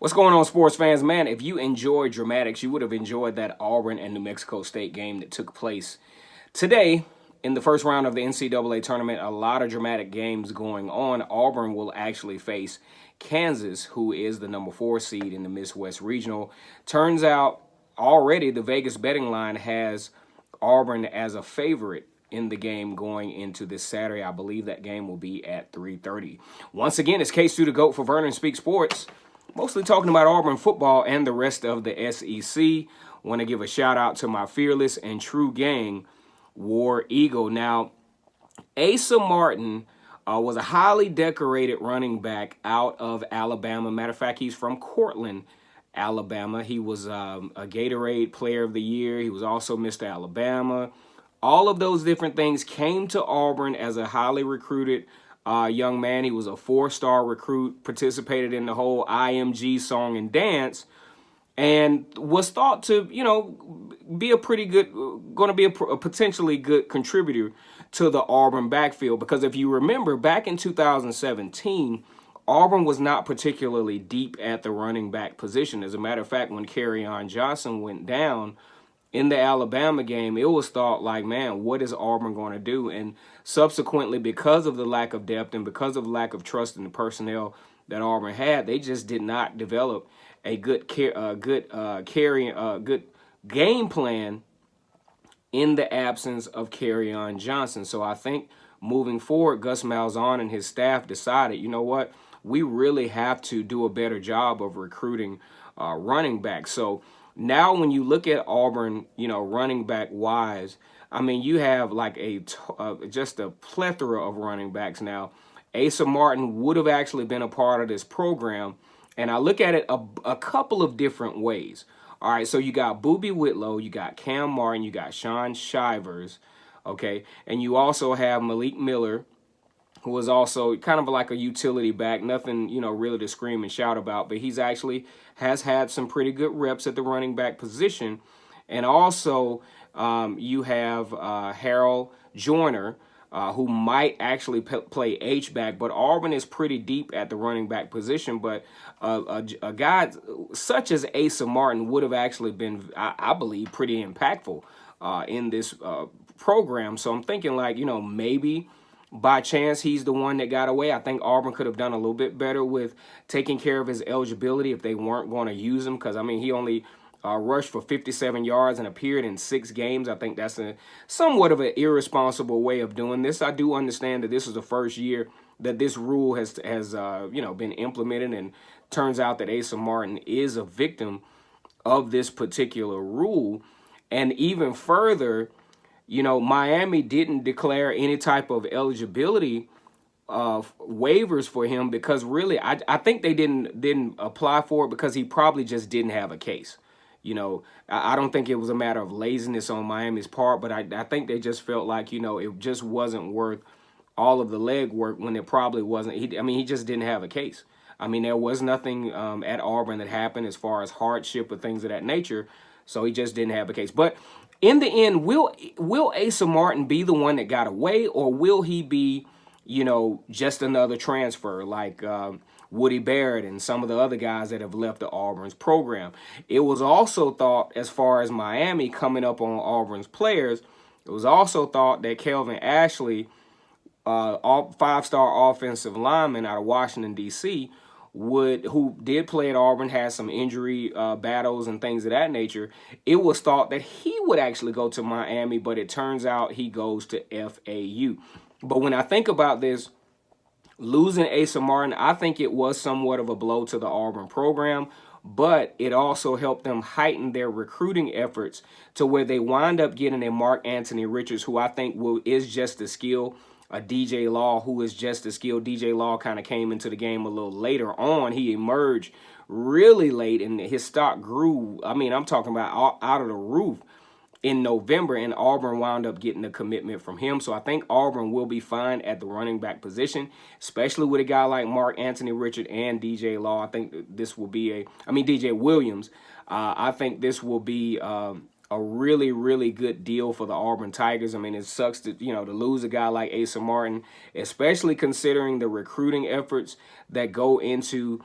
What's going on, sports fans? Man, if you enjoyed dramatics, you would have enjoyed that Auburn and New Mexico State game that took place today in the first round of the NCAA tournament. A lot of dramatic games going on. Auburn will actually face Kansas, who is the number 4 seed in the Midwest Regional. Turns out already the Vegas betting line has Auburn as a favorite in the game going into this Saturday. I believe that game will be at 3:30. Once again, it's Case to the GOAT for Vernon Speak Sports. Mostly talking about Auburn football and the rest of the SEC. Want to give a shout out to my fearless and true gang, War Eagle. Now, Asa Martin was a highly decorated running back out of Alabama. Matter of fact, he's from Cortland, Alabama. He was a Gatorade Player of the Year. He was also Mr. Alabama. All of those different things came to Auburn as a highly recruited young man. He was a 4-star recruit, participated in the whole IMG song and dance, and was thought to, be a pretty good, going to be a potentially good contributor to the Auburn backfield. Because if you remember, back in 2017, Auburn was not particularly deep at the running back position. As a matter of fact, when Kerryon Johnson went down in the Alabama game, it was thought like, man, what is Auburn going to do? And subsequently, because of the lack of depth and because of the lack of trust in the personnel that Auburn had, they just did not develop a good game plan in the absence of Kerryon Johnson. So I think moving forward, Gus Malzahn and his staff decided, you know what, we really have to do a better job of recruiting running backs. So now when you look at Auburn, running back wise, I mean, you have like just a plethora of running backs now. Asa Martin would have actually been a part of this program, and I look at it a couple of different ways. All right, so you got Boobie Whitlow, you got Cam Martin, you got Sean Shivers, okay, and you also have Malik Miller, who was also kind of like a utility back, nothing, really to scream and shout about, but he's actually has had some pretty good reps at the running back position. And also you have Harold Joyner, who might actually play H-back, but Auburn is pretty deep at the running back position. But a guy such as Asa Martin would have actually been, I believe, pretty impactful in this program. So I'm thinking like, maybe by chance he's the one that got away. I think Auburn could have done a little bit better with taking care of his eligibility if they weren't going to use him, because, I mean, he only rushed for 57 yards and appeared in 6 games. I think that's somewhat of an irresponsible way of doing this. I do understand that this is the first year that this rule has been implemented, and turns out that Asa Martin is a victim of this particular rule. And even further, Miami didn't declare any type of eligibility waivers for him because really, I think they didn't apply for it because he probably just didn't have a case. I don't think it was a matter of laziness on Miami's part, but I think they just felt like, it just wasn't worth all of the legwork when it probably wasn't. He just didn't have a case. I mean, there was nothing at Auburn that happened as far as hardship or things of that nature, so he just didn't have a case. But in the end, will Asa Martin be the one that got away, or will he be, just another transfer like Woody Barrett and some of the other guys that have left the Auburn's program? It was also thought, as far as Miami coming up on Auburn's players, it was also thought that Kelvin Ashley, 5-star offensive lineman out of Washington, D.C., who did play at Auburn, had some injury battles and things of that nature. It was thought that he would actually go to Miami, but it turns out he goes to FAU. But when I think about this, losing Asa Martin, I think it was somewhat of a blow to the Auburn program, but it also helped them heighten their recruiting efforts to where they wind up getting a Mark Anthony Richards, who I think is just as skilled, a DJ Law, who is just as skilled. DJ Law kind of came into the game a little later on. He emerged really late, and his stock grew. I mean, I'm talking about out of the roof in November, and Auburn wound up getting a commitment from him. So I think Auburn will be fine at the running back position, especially with a guy like Mark Anthony Richard and DJ Law. I think this will be DJ Williams. I think this will be a really, really good deal for the Auburn Tigers. I mean, it sucks to, to lose a guy like Asa Martin, especially considering the recruiting efforts that go into,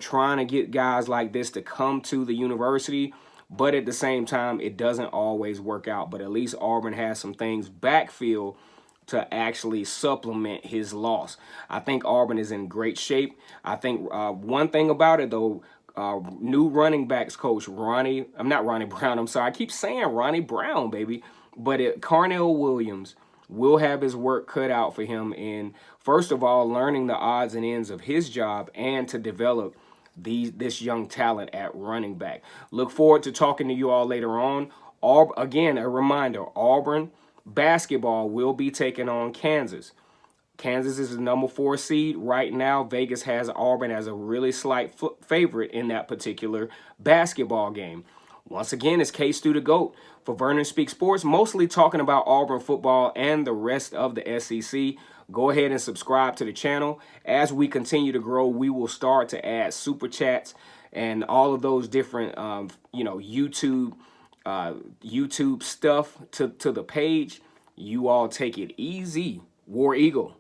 trying to get guys like this to come to the university. But at the same time, it doesn't always work out. But at least Auburn has some things backfield to actually supplement his loss. I think Auburn is in great shape. I think one thing about it, though, new running backs coach I'm not Ronnie Brown, I'm sorry. I keep saying Ronnie Brown, baby. But Carnell Williams will have his work cut out for him in, first of all, learning the odds and ends of his job and to develop this young talent at running back. Look forward to talking to you all later on. Again, a reminder, Auburn basketball will be taking on Kansas. Kansas is the number 4 seed. Right now, Vegas has Auburn as a really slight favorite in that particular basketball game. Once again, it's K-Stu the GOAT for Vernon Speak Sports, mostly talking about Auburn football and the rest of the SEC. Go ahead and subscribe to the channel. As we continue to grow, we will start to add super chats and all of those different, YouTube stuff to the page. You all take it easy. War Eagle.